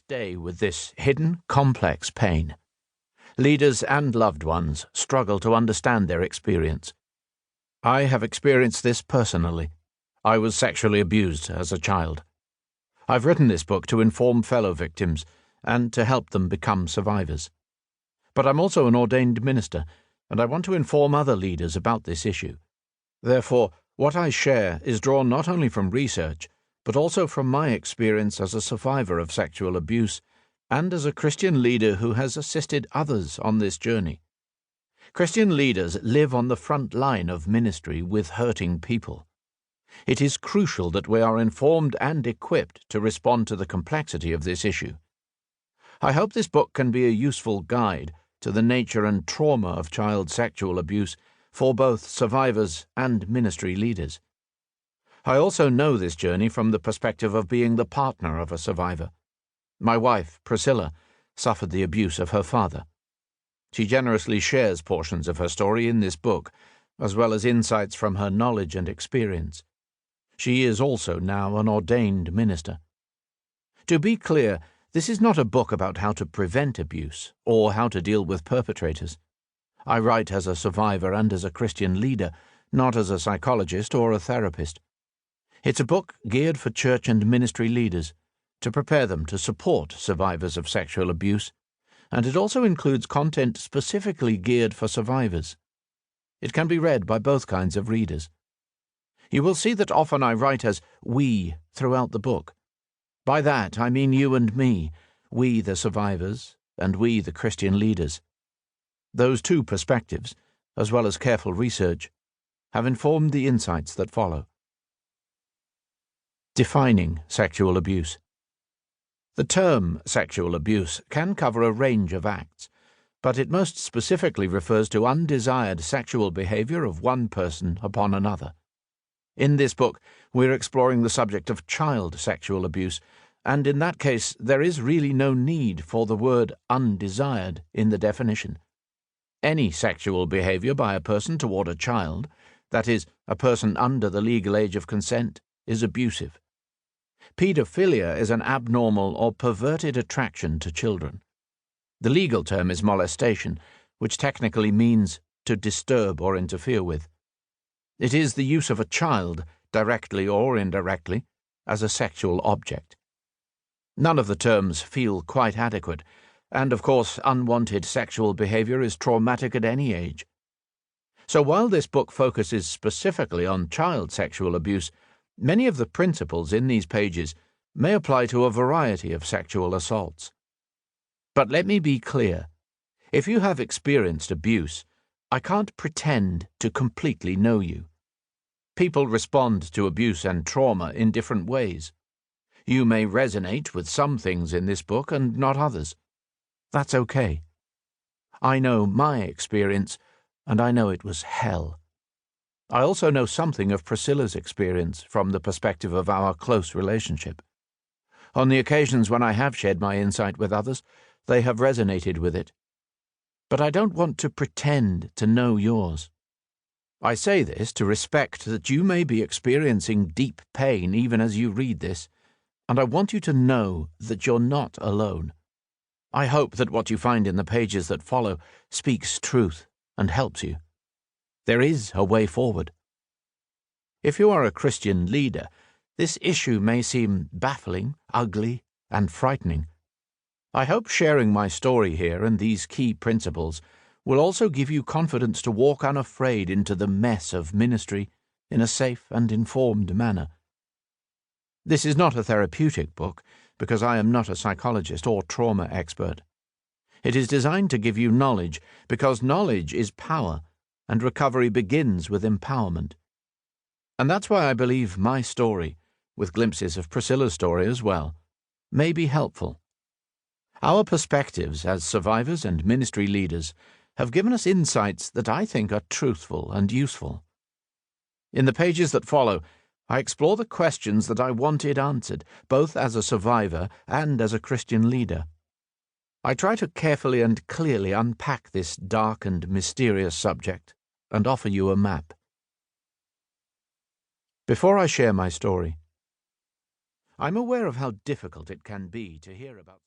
day with this hidden, complex pain. Leaders and loved ones struggle to understand their experience. I have experienced this personally. I was sexually abused as a child. I've written this book to inform fellow victims and to help them become survivors. But I'm also an ordained minister, and I want to inform other leaders about this issue. Therefore, what I share is drawn not only from research, but also from my experience as a survivor of sexual abuse and as a Christian leader who has assisted others on this journey. Christian leaders live on the front line of ministry with hurting people. It is crucial that we are informed and equipped to respond to the complexity of this issue. I hope this book can be a useful guide to the nature and trauma of child sexual abuse for both survivors and ministry leaders. I also know this journey from the perspective of being the partner of a survivor. My wife, Priscilla, suffered the abuse of her father. She generously shares portions of her story in this book, as well as insights from her knowledge and experience. She is also now an ordained minister. To be clear, this is not a book about how to prevent abuse or how to deal with perpetrators. I write as a survivor and as a Christian leader, not as a psychologist or a therapist. It's a book geared for church and ministry leaders, to prepare them to support survivors of sexual abuse, and it also includes content specifically geared for survivors. It can be read by both kinds of readers. You will see that often I write as we throughout the book. By that I mean you and me, we the survivors, and we the Christian leaders. Those two perspectives, as well as careful research, have informed the insights that follow. Defining sexual abuse. The term sexual abuse can cover a range of acts, but it most specifically refers to undesired sexual behavior of one person upon another. In this book, we're exploring the subject of child sexual abuse, and in that case, there is really no need for the word undesired in the definition. Any sexual behavior by a person toward a child, that is, a person under the legal age of consent, is abusive. Pedophilia is an abnormal or perverted attraction to children. The legal term is molestation, which technically means to disturb or interfere with. It is the use of a child, directly or indirectly, as a sexual object. None of the terms feel quite adequate, and of course unwanted sexual behavior is traumatic at any age. So while this book focuses specifically on child sexual abuse, many of the principles in these pages may apply to a variety of sexual assaults. But let me be clear. If you have experienced abuse, I can't pretend to completely know you. People respond to abuse and trauma in different ways. You may resonate with some things in this book and not others. That's okay. I know my experience, and I know it was hell. I also know something of Priscilla's experience from the perspective of our close relationship. On the occasions when I have shared my insight with others, they have resonated with it. But I don't want to pretend to know yours. I say this to respect that you may be experiencing deep pain even as you read this, and I want you to know that you're not alone. I hope that what you find in the pages that follow speaks truth and helps you. There is a way forward. If you are a Christian leader, this issue may seem baffling, ugly, and frightening. I hope sharing my story here and these key principles will also give you confidence to walk unafraid into the mess of ministry in a safe and informed manner. This is not a therapeutic book, because I am not a psychologist or trauma expert. It is designed to give you knowledge, because knowledge is power, and recovery begins with empowerment. And that's why I believe my story, with glimpses of Priscilla's story as well, may be helpful. Our perspectives as survivors and ministry leaders have given us insights that I think are truthful and useful. In the pages that follow, I explore the questions that I wanted answered, both as a survivor and as a Christian leader. I try to carefully and clearly unpack this dark and mysterious subject and offer you a map. Before I share my story, I'm aware of how difficult it can be to hear about